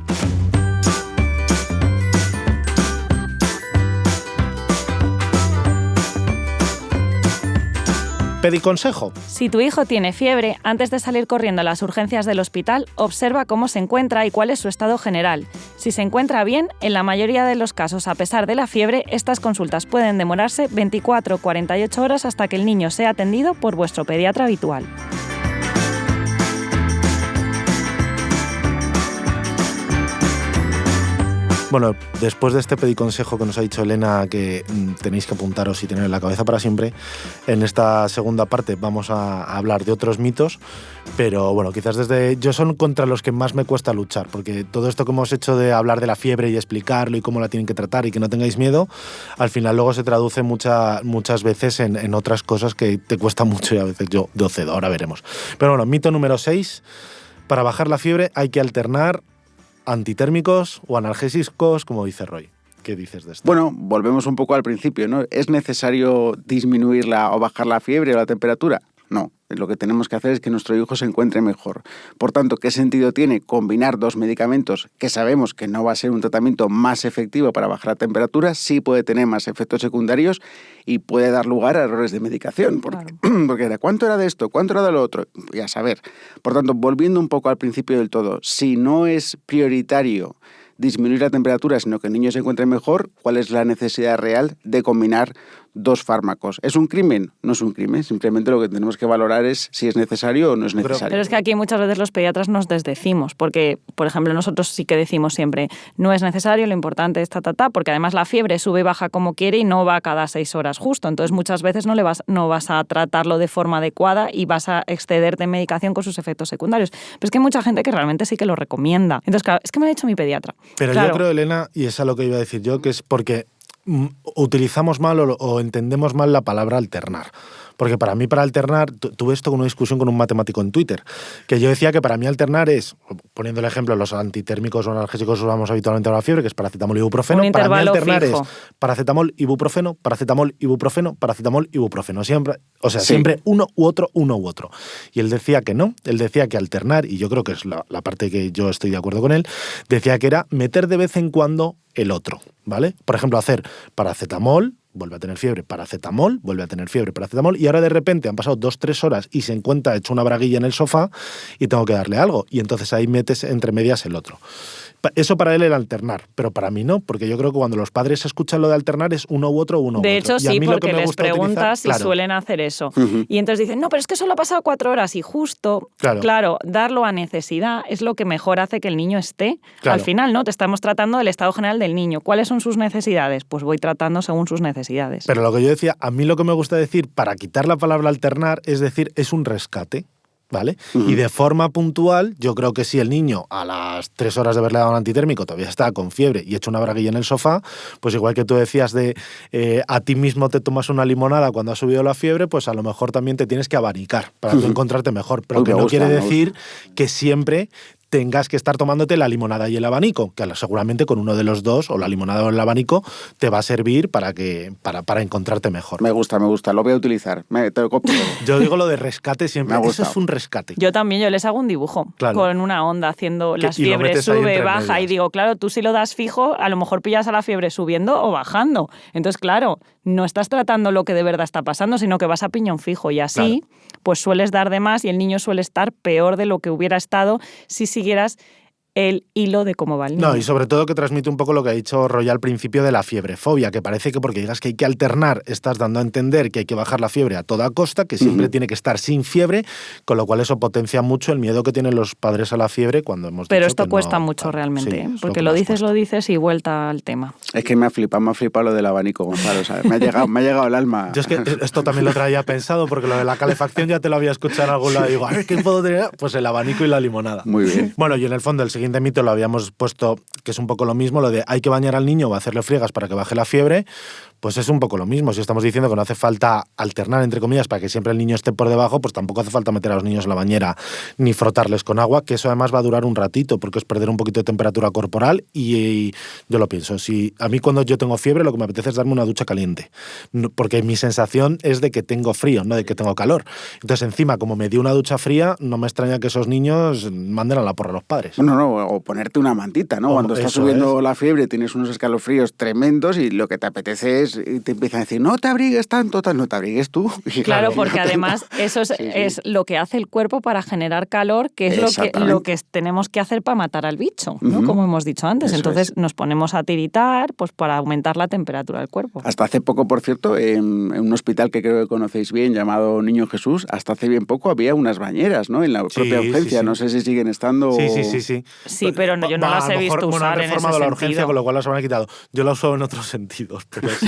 A: Pediconsejo.
B: Si tu hijo tiene fiebre, antes de salir corriendo a las urgencias del hospital, observa cómo se encuentra y cuál es su estado general. Si se encuentra bien, en la mayoría de los casos, a pesar de la fiebre, estas consultas pueden demorarse 24 o 48 horas hasta que el niño sea atendido por vuestro pediatra habitual.
A: Bueno, después de este pediconsejo que nos ha dicho Elena, que tenéis que apuntaros y tener en la cabeza para siempre, en esta segunda parte vamos a hablar de otros mitos, pero bueno, quizás yo son contra los que más me cuesta luchar, porque todo esto que hemos hecho de hablar de la fiebre y explicarlo y cómo la tienen que tratar y que no tengáis miedo, al final luego se traduce muchas veces en otras cosas que te cuesta mucho y a veces yo cedo, ahora veremos. Pero bueno, mito número 6, para bajar la fiebre hay que alternar antitérmicos o analgésicos, como dice Roy. ¿Qué dices de esto?
E: Bueno, volvemos un poco al principio, ¿no? ¿Es necesario disminuirla o bajar la fiebre o la temperatura? No, lo que tenemos que hacer es que nuestro hijo se encuentre mejor. Por tanto, ¿qué sentido tiene combinar 2 medicamentos que sabemos que no va a ser un tratamiento más efectivo para bajar la temperatura? Sí puede tener más efectos secundarios y puede dar lugar a errores de medicación. Porque era, ¿cuánto era de esto? ¿Cuánto era de lo otro? Y a saber. Por tanto, volviendo un poco al principio del todo, si no es prioritario disminuir la temperatura, sino que el niño se encuentre mejor, ¿cuál es la necesidad real de combinar 2 fármacos. ¿Es un crimen? No es un crimen. Simplemente lo que tenemos que valorar es si es necesario o no es necesario.
B: Pero es que aquí muchas veces los pediatras nos desdecimos, porque, por ejemplo, nosotros sí que decimos siempre, no es necesario, lo importante es porque además la fiebre sube y baja como quiere y no va cada 6 horas justo. Entonces muchas veces no vas a tratarlo de forma adecuada y vas a excederte en medicación con sus efectos secundarios. Pero es que hay mucha gente que realmente sí que lo recomienda. Entonces, claro, es que me lo ha dicho mi pediatra.
A: Pero
B: claro.
A: Yo creo, Elena, y es a lo que iba a decir yo, que es porque utilizamos mal o entendemos mal la palabra alternar. Porque para mí, para alternar, tuve esto con una discusión con un matemático en Twitter, que yo decía que para mí alternar es, poniendo el ejemplo, los antitérmicos o analgésicos usamos habitualmente para la fiebre, que es paracetamol y ibuprofeno.
B: Un
A: para mí alternar
B: fijo.
A: es paracetamol, ibuprofeno, paracetamol, ibuprofeno, paracetamol, ibuprofeno. Siempre, o sea, siempre uno u otro. Y él decía que no, él decía que alternar, y yo creo que es la parte que yo estoy de acuerdo con él, decía que era meter de vez en cuando el otro, ¿vale? Por ejemplo, hacer paracetamol, vuelve a tener fiebre, paracetamol, vuelve a tener fiebre, paracetamol, y ahora de repente han pasado 2-3 horas y se encuentra hecho una braguilla en el sofá y tengo que darle algo. Y entonces ahí metes entre medias el otro. Eso para él era alternar, pero para mí no, porque yo creo que cuando los padres escuchan lo de alternar es uno u otro.
B: De hecho, sí, porque les preguntas si
A: claro,
B: suelen hacer eso. Y entonces dicen, no, pero es que solo ha pasado 4 horas y justo, claro, darlo a necesidad es lo que mejor hace que el niño esté. Claro. Al final, ¿no? Te estamos tratando del estado general del niño. ¿Cuáles son sus necesidades? Pues voy tratando según sus necesidades.
A: Pero lo que yo decía, a mí lo que me gusta decir, para quitar la palabra alternar, es decir, es un rescate. ¿Vale? Y de forma puntual, yo creo que si el niño a las 3 horas de haberle dado un antitérmico todavía está con fiebre y hecho una braguilla en el sofá, pues igual que tú decías de a ti mismo te tomas una limonada cuando ha subido la fiebre, pues a lo mejor también te tienes que abanicar para tú encontrarte mejor. Pero que no quiere decir que siempre tengas que estar tomándote la limonada y el abanico, que seguramente con uno de los dos, o la limonada o el abanico, te va a servir para encontrarte mejor.
E: Me gusta, lo voy a utilizar. Te lo copio.
A: Yo digo lo de rescate siempre, eso es un rescate.
B: Yo también, yo les hago un dibujo con una onda haciendo las fiebres, sube, baja, medias. Y digo, claro, tú si lo das fijo, a lo mejor pillas a la fiebre subiendo o bajando. Entonces, claro, no estás tratando lo que de verdad está pasando, sino que vas a piñón fijo y así, pues sueles dar de más y el niño suele estar peor de lo que hubiera estado si siguieras el hilo de cómo va el niño.
A: No, y sobre todo que transmite un poco lo que ha dicho Roy al principio de la fiebrefobia, que parece que porque digas que hay que alternar, estás dando a entender que hay que bajar la fiebre a toda costa, que siempre tiene que estar sin fiebre, con lo cual eso potencia mucho el miedo que tienen los padres a la fiebre cuando hemos
B: Pero
A: dicho
B: esto
A: que
B: cuesta
A: no,
B: mucho realmente, porque
A: lo
B: dices y vuelta al tema.
E: Es que me ha flipado lo del abanico, Gonzalo, ¿sabes? Me ha llegado el alma.
A: Yo es que esto también lo traía pensado, porque lo de la calefacción ya te lo había escuchado en algún lado y digo, a ver, ¿qué puedo tener? Pues el abanico y la limonada.
E: Muy bien.
A: Bueno, y en el fondo el siguiente mito lo habíamos puesto, que es un poco lo mismo, lo de hay que bañar al niño o hacerle friegas para que baje la fiebre, pues es un poco lo mismo. Si estamos diciendo que no hace falta alternar, entre comillas, para que siempre el niño esté por debajo, pues tampoco hace falta meter a los niños en la bañera ni frotarles con agua, que eso además va a durar un ratito, porque es perder un poquito de temperatura corporal y yo lo pienso. Si a mí cuando yo tengo fiebre lo que me apetece es darme una ducha caliente, porque mi sensación es de que tengo frío, no de que tengo calor. Entonces encima, como me di una ducha fría, no me extraña que esos niños manden a la porra a los padres.
E: No, o ponerte una mantita, ¿no? Cuando está subiendo la fiebre tienes unos escalofríos tremendos y lo que te apetece es, y te empiezan a decir, no te abrigues tanto, no te abrigues tú. Y
B: claro, porque además eso es lo que hace el cuerpo para generar calor, que es lo que tenemos que hacer para matar al bicho, ¿no? Como hemos dicho antes. Entonces nos ponemos a tiritar pues para aumentar la temperatura del cuerpo.
E: Hasta hace poco, por cierto, en un hospital que creo que conocéis bien, llamado Niño Jesús, hasta hace bien poco había unas bañeras, ¿no? En la propia urgencia. No sé si siguen estando...
A: Sí.
B: Sí, pero yo no las he visto usar en ese
A: reformado la urgencia,
B: sentido.
A: con lo cual las habrán quitado. Yo la uso en otros sentidos, pero sí.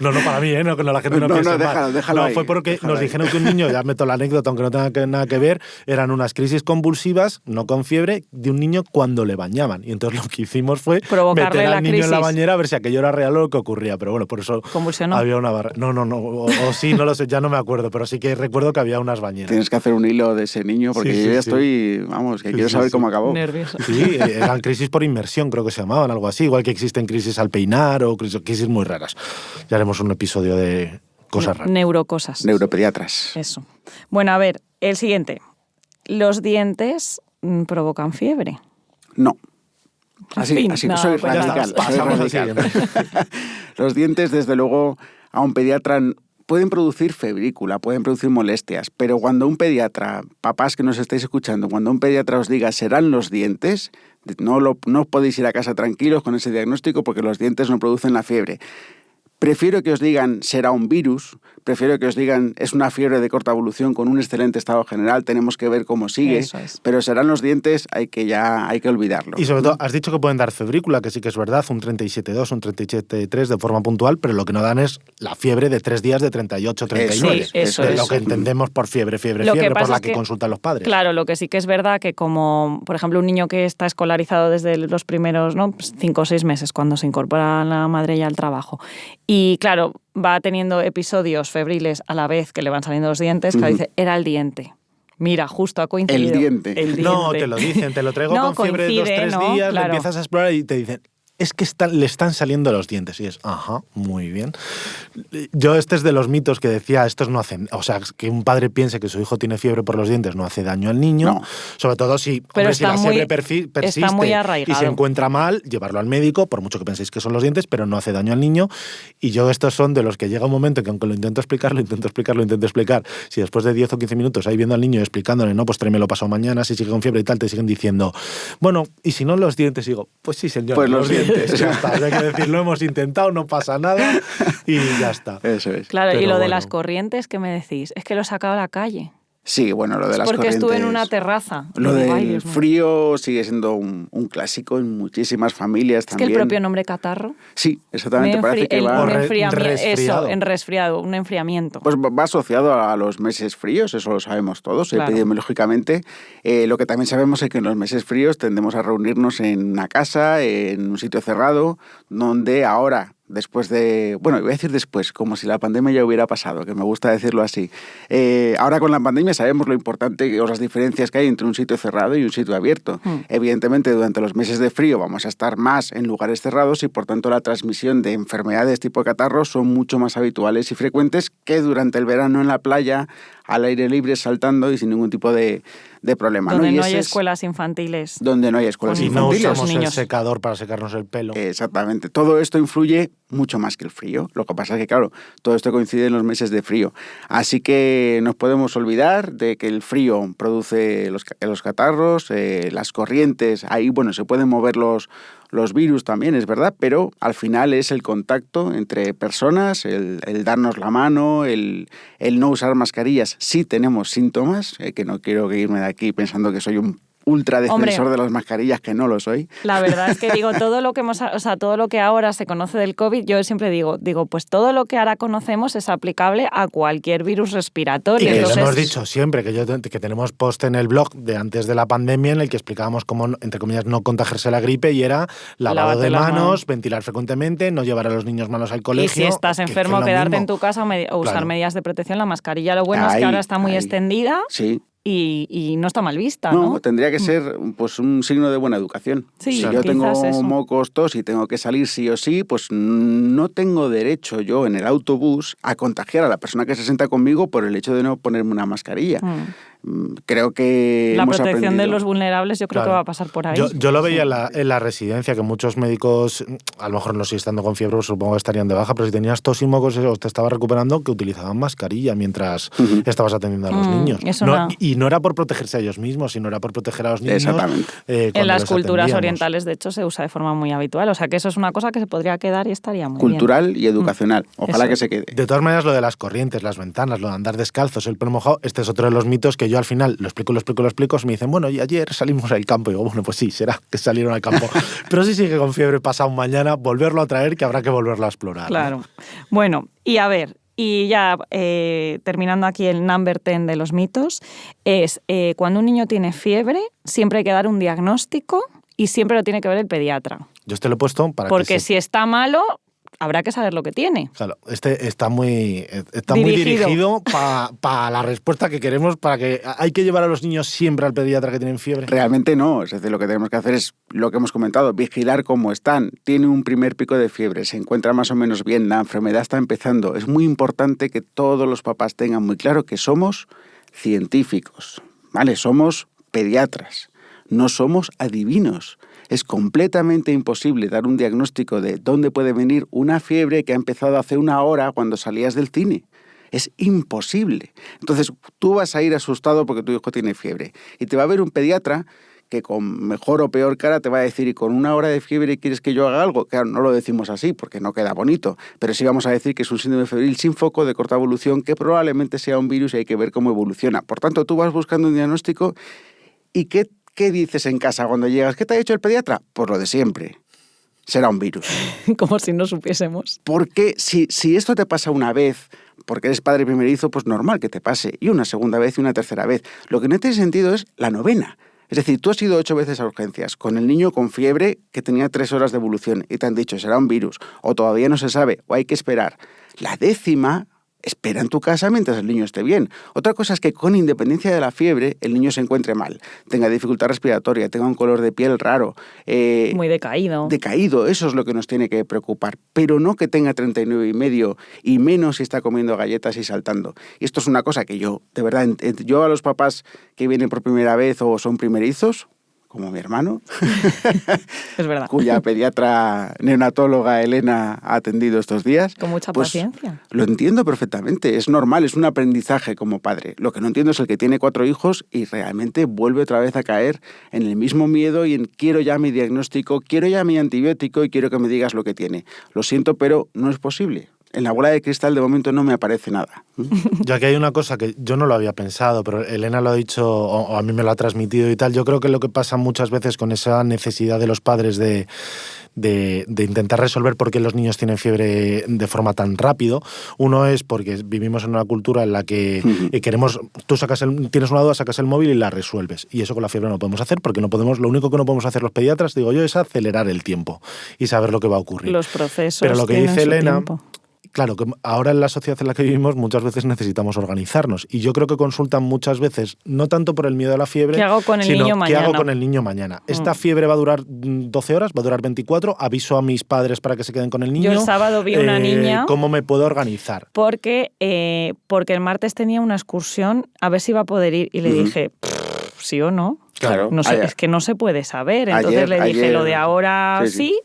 A: No para mí, ¿no? Que la gente no piense mal.
E: Déjalo ahí,
A: fue porque nos dijeron que un niño, ya meto la anécdota, aunque no tenga nada que ver, eran unas crisis convulsivas, no con fiebre, de un niño cuando le bañaban. Y entonces lo que hicimos fue
B: provocarle
A: meter al niño
B: crisis
A: en la bañera a ver si aquello era real o lo que ocurría. Pero bueno, por eso
B: ¿Convulsionó?
A: Había una barra. No. O sí, no lo sé, ya no me acuerdo, pero sí que recuerdo que había unas bañeras.
E: Tienes que hacer un hilo de ese niño, porque yo ya estoy, que quiero saber cómo acabó.
B: Nervioso.
A: Sí, eran crisis por inmersión, creo que se llamaban, algo así. Igual que existen crisis al peinar o crisis muy raras. Ya haremos un episodio de cosas raras.
B: Neurocosas.
E: Neuropediatras.
B: Eso. Bueno, a ver, el siguiente. ¿Los dientes provocan fiebre?
E: No. Así
B: no,
E: soy
B: pues
E: radical.
A: Pasamos al siguiente.
E: Los dientes, desde luego, a un pediatra pueden producir febrícula, pueden producir molestias, pero cuando un pediatra, papás que nos estáis escuchando, cuando un pediatra os diga serán los dientes, no podéis ir a casa tranquilos con ese diagnóstico porque los dientes no producen la fiebre. Prefiero que os digan será un virus, prefiero que os digan es una fiebre de corta evolución con un excelente estado general, tenemos que ver cómo sigue,
B: Eso es.
E: pero serán los dientes, hay que olvidarlo.
A: Y sobre todo, has dicho que pueden dar febrícula, que sí que es verdad, un 37,2, un 37,3 de forma puntual, pero lo que no dan es la fiebre de 3 días de 38, 39.
B: Sí, eso
A: es
B: es.
A: lo que entendemos por fiebre,
B: Lo que
A: por
B: pasa
A: la
B: es
A: que
B: que,
A: consultan los padres.
B: Claro, lo que sí que es verdad que como, por ejemplo, un niño que está escolarizado desde los primeros 5 o 6 meses, cuando se incorpora la madre ya al trabajo, y claro, va teniendo episodios febriles a la vez que le van saliendo los dientes, que dice, era el diente. Mira, justo ha coincidido.
E: El diente.
A: No, te lo dicen, te lo traigo
B: No,
A: con fiebre de 2-3
B: ¿no?
A: días,
B: Claro.
A: le empiezas a explorar y te dicen, es que le están saliendo los dientes. Y es, ajá, muy bien. Yo este es de los mitos que decía, estos no hacen, o sea, que un padre piense que su hijo tiene fiebre por los dientes no hace daño al niño,
E: No.
A: sobre todo si,
B: Pero
A: si la fiebre persiste
B: está muy
A: y
B: arraigado.
A: se encuentra mal, llevarlo al médico, por mucho que penséis que son los dientes, pero no hace daño al niño. Y yo estos son de los que llega un momento que aunque lo intento explicar, si después de 10 o 15 minutos ahí viendo al niño y explicándole, no, pues tráemelo pasado mañana, si sigue con fiebre y tal, te siguen diciendo, bueno, y si no los dientes, digo, pues sí señor,
E: Pues los dientes.
A: ya está, hay que decir, lo hemos intentado, no pasa nada y ya está.
E: Eso es.
B: Claro,
A: Pero
B: y lo de
A: bueno.
B: las corrientes, ¿qué me decís? Es que lo he sacado a la calle.
E: Sí, bueno, lo de las
B: Porque
E: corrientes.
B: estuve en una terraza.
E: Lo
B: Digo, ay,
E: del
B: Dios mío.
E: frío sigue siendo un clásico en muchísimas familias
B: Es que
E: también.
B: el propio nombre catarro.
E: Sí, exactamente. Parece que va...
A: resfriado.
B: En resfriado, un enfriamiento.
E: Pues va asociado a los meses fríos, eso lo sabemos todos,
B: Claro.
E: epidemiológicamente. Lo que también sabemos es que en los meses fríos tendemos a reunirnos en una casa, en un sitio cerrado, donde ahora, después de... Bueno, voy a decir después, como si la pandemia ya hubiera pasado, que me gusta decirlo así. Ahora con la pandemia sabemos lo importante o las diferencias que hay entre un sitio cerrado y un sitio abierto. Evidentemente, durante los meses de frío vamos a estar más en lugares cerrados y, por tanto, la transmisión de enfermedades tipo catarro son mucho más habituales y frecuentes que durante el verano en la playa, al aire libre, saltando y sin ningún tipo de problema.
B: Donde
E: ¿no?
B: no hay escuelas infantiles.
E: Donde no hay escuelas
A: Y no
E: infantiles.
A: usamos el
B: niños.
A: secador para secarnos el pelo.
E: Exactamente. Todo esto influye mucho más que el frío. Lo que pasa es que, claro, todo esto coincide en los meses de frío. Así que nos podemos olvidar de que el frío produce los catarros, las corrientes. Ahí, bueno, se pueden mover los virus también, es verdad, pero al final es el contacto entre personas, el darnos la mano, el no usar mascarillas si tenemos síntomas, que no quiero irme de aquí pensando que soy un ultra defensor de las mascarillas, que no lo soy.
B: La verdad es que digo, todo lo que ahora se conoce del COVID, yo siempre digo, pues todo lo que ahora conocemos es aplicable a cualquier virus respiratorio.
A: Y que lo
B: Entonces,
A: hemos dicho siempre, que tenemos post en el blog de antes de la pandemia en el que explicábamos cómo, entre comillas, no contagiarse la gripe y era lavado
B: Lávate
A: de
B: las
A: manos,
B: manos.
A: ventilar frecuentemente, no llevar a los niños malos al colegio.
B: y si estás enfermo,
A: es lo
B: quedarte
A: mismo.
B: en tu casa o usar
A: Claro.
B: medidas de protección. La mascarilla, lo bueno es que ahora está muy extendida
E: Sí.
B: y no está mal vista, ¿no?
E: No, tendría que ser pues un signo de buena educación.
B: Sí,
E: si
B: claro.
E: yo tengo
B: Quizás eso.
E: mocos, tos y tengo que salir sí o sí, pues no tengo derecho yo en el autobús a contagiar a la persona que se sienta conmigo por el hecho de no ponerme una mascarilla. Creo que
B: La
E: hemos
B: protección de
E: aprendido.
B: los vulnerables yo creo
A: Claro.
B: que va a pasar por ahí.
A: Yo lo veía en la residencia, que muchos médicos, a lo mejor no si estando con fiebre, supongo que estarían de baja, pero si tenías tos y mocos o te estabas recuperando, que utilizaban mascarilla mientras estabas atendiendo a los niños.
B: eso
A: No,
B: no.
A: y no era por protegerse a ellos mismos, sino era por proteger a los niños.
E: Exactamente.
A: Cuando
B: En las
A: les
B: culturas
A: atendíamos.
B: orientales, de hecho, se usa de forma muy habitual. O sea que eso es una cosa que se podría quedar y estaría muy
E: Cultural y educacional. Ojalá
B: Eso
E: que
B: es.
E: se quede.
A: De todas maneras, lo de las corrientes, las ventanas, lo de andar descalzos, el pelo mojado, este es otro de los mitos que yo al final lo explico, me dicen, bueno, y ayer salimos al campo. Y digo, bueno, pues sí, será que salieron al campo. Pero si sigue con fiebre pasado mañana, volverlo a traer, que habrá que volverlo a explorar.
B: Claro. Bueno, y a ver, y ya terminando aquí el number 10 de los mitos, es cuando un niño tiene fiebre, siempre hay que dar un diagnóstico y siempre lo tiene que ver el pediatra.
A: Yo este lo he puesto para
B: Porque
A: que
B: si está malo, habrá que saber lo que tiene.
A: Claro, este está muy
B: Dirigido.
A: dirigido para la respuesta que queremos, para que hay que llevar a los niños siempre al pediatra que tienen fiebre.
E: Realmente no, es decir, lo que tenemos que hacer es lo que hemos comentado, vigilar cómo están. Tiene un primer pico de fiebre, se encuentra más o menos bien, la enfermedad está empezando. Es muy importante que todos los papás tengan muy claro que somos científicos, ¿vale? Somos pediatras, no somos adivinos. Es completamente imposible dar un diagnóstico de dónde puede venir una fiebre que ha empezado hace una hora cuando salías del cine. Es imposible. Entonces, tú vas a ir asustado porque tu hijo tiene fiebre y te va a ver un pediatra que con mejor o peor cara te va a decir, y con 1 hora de fiebre quieres que yo haga algo. Claro, no lo decimos así porque no queda bonito, pero sí vamos a decir que es un síndrome febril sin foco de corta evolución que probablemente sea un virus y hay que ver cómo evoluciona. Por tanto, tú vas buscando un diagnóstico y ¿qué dices en casa cuando llegas? ¿Qué te ha dicho el pediatra? Pues lo de siempre. Será un virus.
B: Como si no supiésemos.
E: Porque si esto te pasa una vez, porque eres padre primerizo, pues normal que te pase. Y una segunda vez y una tercera vez. Lo que no tiene sentido es la 9ª. Es decir, tú has ido 8 veces a urgencias con el niño con fiebre que tenía 3 horas de evolución y te han dicho será un virus, o todavía no se sabe, o hay que esperar. La 10ª, espera en tu casa mientras el niño esté bien. Otra cosa es que con independencia de la fiebre, el niño se encuentre mal, tenga dificultad respiratoria, tenga un color de piel raro.
B: Muy decaído.
E: Decaído, eso es lo que nos tiene que preocupar. Pero no que tenga 39,5 y menos si está comiendo galletas y saltando. Y esto es una cosa que yo, de verdad, yo a los papás que vienen por primera vez o son primerizos, como mi hermano,
B: es verdad,
E: cuya pediatra neonatóloga Elena ha atendido estos días.
B: Con mucha
E: pues,
B: paciencia.
E: Lo entiendo perfectamente, es normal, es un aprendizaje como padre. Lo que no entiendo es el que tiene 4 hijos y realmente vuelve otra vez a caer en el mismo miedo y en quiero ya mi diagnóstico, quiero ya mi antibiótico y quiero que me digas lo que tiene. Lo siento, pero no es posible. En la bola de cristal de momento no me aparece nada.
A: Ya que hay una cosa que yo no lo había pensado, pero Elena lo ha dicho o a mí me lo ha transmitido y tal, yo creo que lo que pasa muchas veces con esa necesidad de los padres de intentar resolver por qué los niños tienen fiebre de forma tan rápido. Uno es porque vivimos en una cultura en la que queremos, tú tienes una duda, sacas el móvil y la resuelves. Y eso con la fiebre no lo podemos hacer porque lo único que no podemos hacer los pediatras, digo yo, es acelerar el tiempo y saber lo que va a ocurrir.
B: Los procesos.
A: Pero lo que dice Elena...
B: Tiempo.
A: Claro, que ahora en la sociedad en la que vivimos muchas veces necesitamos organizarnos y yo creo que consultan muchas veces, no tanto por el miedo a la fiebre,
B: ¿Qué hago con el
A: sino
B: niño
A: ¿qué
B: mañana?
A: hago con el niño mañana? ¿Esta fiebre va a durar 12 horas? ¿Va a durar 24? ¿Aviso a mis padres para que se queden con el niño?
B: Yo el sábado vi una niña...
A: ¿Cómo me puedo organizar?
B: Porque el martes tenía una excursión, a ver si iba a poder ir y le dije, ¿sí o no?
E: Claro.
B: No sé, es que no se puede saber. Entonces le dije, lo de ahora sí,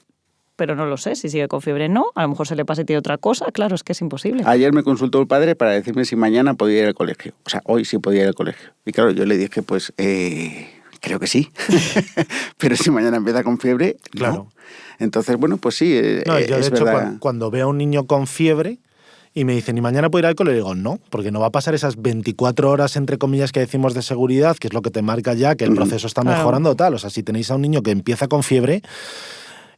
B: pero no lo sé, si sigue con fiebre no, a lo mejor se le pasa y tiene otra cosa, claro, es que es imposible.
E: Ayer me consultó el padre para decirme si mañana podía ir al colegio, o sea, hoy sí podía ir al colegio. Y claro, yo le dije, pues, creo que sí, pero si mañana empieza con fiebre,
A: claro.
E: No. Entonces, bueno, pues sí,
A: no, yo,
E: es
A: de hecho,
E: verdad.
A: Cuando veo a un niño con fiebre y me dicen, ¿y mañana puedo ir al cole? Le digo, no, porque no va a pasar esas 24 horas, entre comillas, que decimos de seguridad, que es lo que te marca ya, que el proceso está mejorando, tal. O sea, si tenéis a un niño que empieza con fiebre...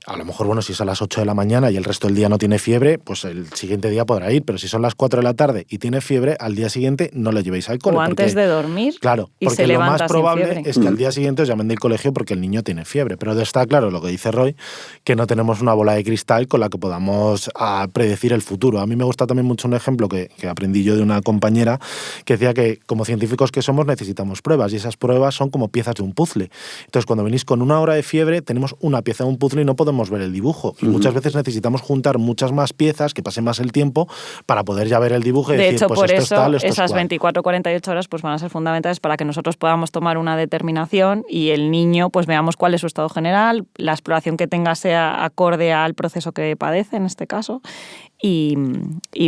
A: A lo mejor, bueno, si es a las 8 de la mañana y el resto del día no tiene fiebre, pues el siguiente día podrá ir. Pero si son las 4 de la tarde y tiene fiebre, al día siguiente no le llevéis al cole.
B: O antes de dormir.
A: Claro,
B: y
A: porque
B: se
A: lo más
B: levanta
A: probable es que al día siguiente os llamen del colegio porque el niño tiene fiebre. Pero está claro lo que dice Roy, que no tenemos una bola de cristal con la que podamos predecir el futuro. A mí me gusta también mucho un ejemplo que aprendí yo de una compañera que decía que como científicos que somos necesitamos pruebas y esas pruebas son como piezas de un puzzle. Entonces cuando venís con 1 hora de fiebre tenemos una pieza de un puzzle y no podemos ver el dibujo. Y muchas veces necesitamos juntar muchas más piezas, que pase más el tiempo, para poder ya ver el dibujo y
B: de
A: decir,
B: hecho,
A: pues
B: por
A: esto
B: eso,
A: es tal, esto
B: esas
A: es cual.
B: 24 o 48 horas pues van a ser fundamentales para que nosotros podamos tomar una determinación y el niño pues veamos cuál es su estado general, la exploración que tenga sea acorde al proceso que padece en este caso. Y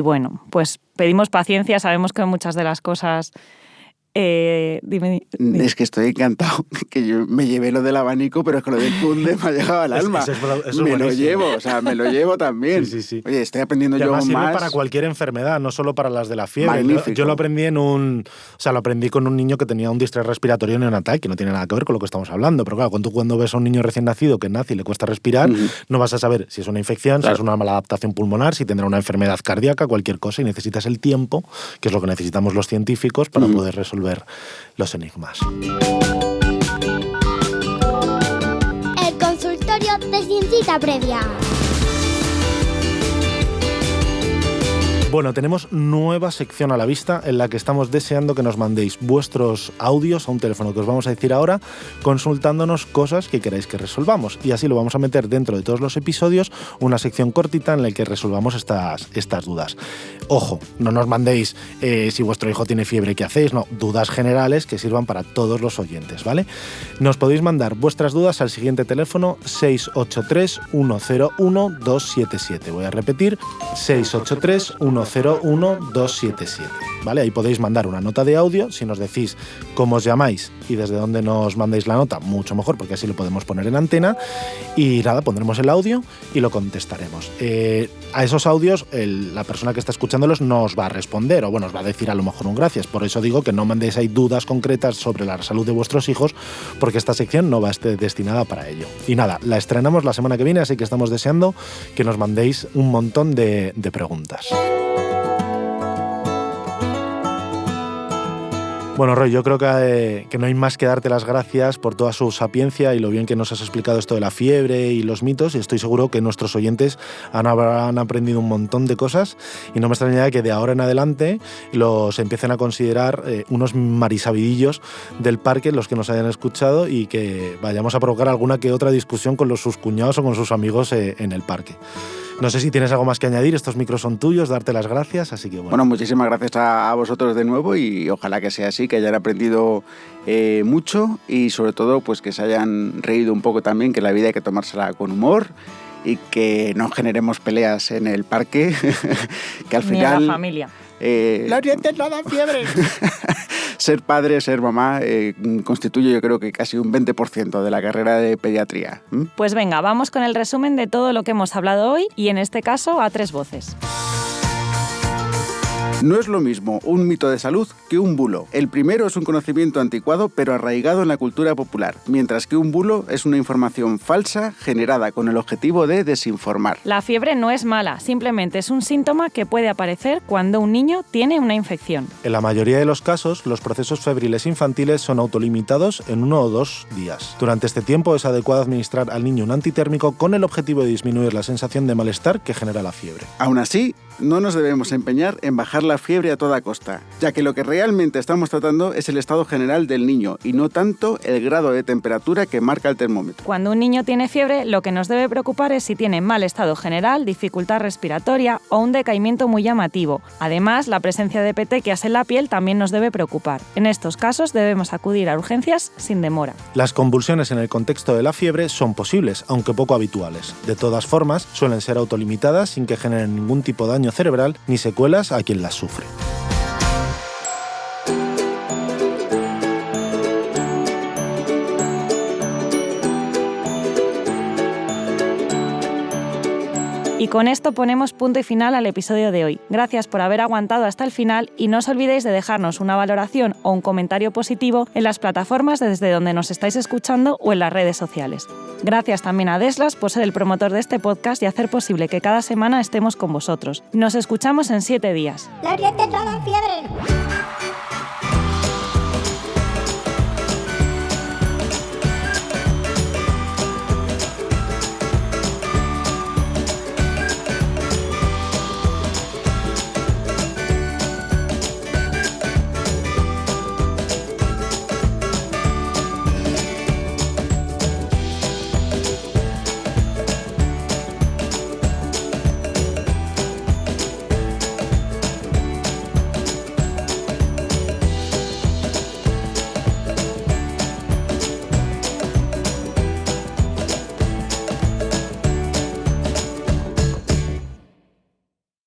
B: bueno, pues pedimos paciencia, sabemos que muchas de las cosas... Dime.
E: Es que estoy encantado que yo me llevé lo del abanico, pero es que lo del cunde me ha llegado al alma.
A: Eso
E: me lo llevo, o sea, me lo llevo también.
A: Sí.
E: Oye, estoy aprendiendo yo
A: más.
E: más.
A: Sirve para cualquier enfermedad, no solo para las de la fiebre.
E: Magnífico.
A: Yo lo aprendí lo aprendí con un niño que tenía un distrés respiratorio neonatal, que no tiene nada que ver con lo que estamos hablando. Pero claro, cuando ves a un niño recién nacido que nace y le cuesta respirar, no vas a saber si es una infección, si es una mala adaptación pulmonar, si tendrá una enfermedad cardíaca, cualquier cosa, y necesitas el tiempo, que es lo que necesitamos los científicos para poder resolver los enigmas.
F: El consultorio de Ciencita Previa.
A: Bueno, tenemos nueva sección a la vista en la que estamos deseando que nos mandéis vuestros audios a un teléfono que os vamos a decir ahora, consultándonos cosas que queráis que resolvamos. Y así lo vamos a meter dentro de todos los episodios, una sección cortita en la que resolvamos estas dudas. Ojo, no nos mandéis si vuestro hijo tiene fiebre, ¿qué hacéis? No, dudas generales que sirvan para todos los oyentes, ¿vale? Nos podéis mandar vuestras dudas al siguiente teléfono 683 101 277. Voy a repetir, 683 101 101277. ¿Vale? Ahí podéis mandar una nota de audio. Si nos decís cómo os llamáis y desde dónde nos mandáis la nota, mucho mejor, porque así lo podemos poner en antena. Y nada, pondremos el audio y lo contestaremos. A esos audios, la persona que está escuchándolos no os va a responder, o bueno, os va a decir a lo mejor un gracias. Por eso digo que no mandéis ahí dudas concretas sobre la salud de vuestros hijos, porque esta sección no va a estar destinada para ello. Y nada, la estrenamos la semana que viene, así que estamos deseando que nos mandéis un montón de preguntas. Bueno, Roy, yo creo que no hay más que darte las gracias por toda su sapiencia y lo bien que nos has explicado esto de la fiebre y los mitos, y estoy seguro que nuestros oyentes habrán aprendido un montón de cosas, y no me extrañaría que de ahora en adelante los empiecen a considerar unos marisabidillos del parque, los que nos hayan escuchado, y que vayamos a provocar alguna que otra discusión con sus cuñados o con sus amigos en el parque. No sé si tienes algo más que añadir, estos micros son tuyos, darte las gracias, así que bueno.
E: Bueno, muchísimas gracias a vosotros de nuevo, y ojalá que sea así, que hayan aprendido mucho, y sobre todo pues que se hayan reído un poco también, que la vida hay que tomársela con humor y que no generemos peleas en el parque, que al final...
B: Ni en la familia.
A: ¡Los dientes no dan fiebre!
E: Ser padre, ser mamá, constituye yo creo que casi un 20% de la carrera de pediatría.
B: Pues venga, vamos con el resumen de todo lo que hemos hablado hoy, y en este caso a 3 voces.
E: No es lo mismo un mito de salud que un bulo. El primero es un conocimiento anticuado pero arraigado en la cultura popular, mientras que un bulo es una información falsa generada con el objetivo de desinformar.
B: La fiebre no es mala, simplemente es un síntoma que puede aparecer cuando un niño tiene una infección.
A: En la mayoría de los casos, los procesos febriles infantiles son autolimitados en 1 o 2 días. Durante este tiempo es adecuado administrar al niño un antitérmico con el objetivo de disminuir la sensación de malestar que genera la fiebre.
E: Aún así, no nos debemos empeñar en bajar la fiebre a toda costa, ya que lo que realmente estamos tratando es el estado general del niño y no tanto el grado de temperatura que marca el termómetro.
B: Cuando un niño tiene fiebre, lo que nos debe preocupar es si tiene mal estado general, dificultad respiratoria o un decaimiento muy llamativo. Además, la presencia de petequias en la piel también nos debe preocupar. En estos casos debemos acudir a urgencias sin demora.
A: Las convulsiones en el contexto de la fiebre son posibles, aunque poco habituales. De todas formas, suelen ser autolimitadas sin que generen ningún tipo de daño cerebral ni secuelas a quien las sufre.
B: Y con esto ponemos punto y final al episodio de hoy. Gracias por haber aguantado hasta el final, y no os olvidéis de dejarnos una valoración o un comentario positivo en las plataformas desde donde nos estáis escuchando o en las redes sociales. Gracias también a Deslas por ser el promotor de este podcast y hacer posible que cada semana estemos con vosotros. Nos escuchamos en 7 días.
F: ¡Los dientes no dan fiebre!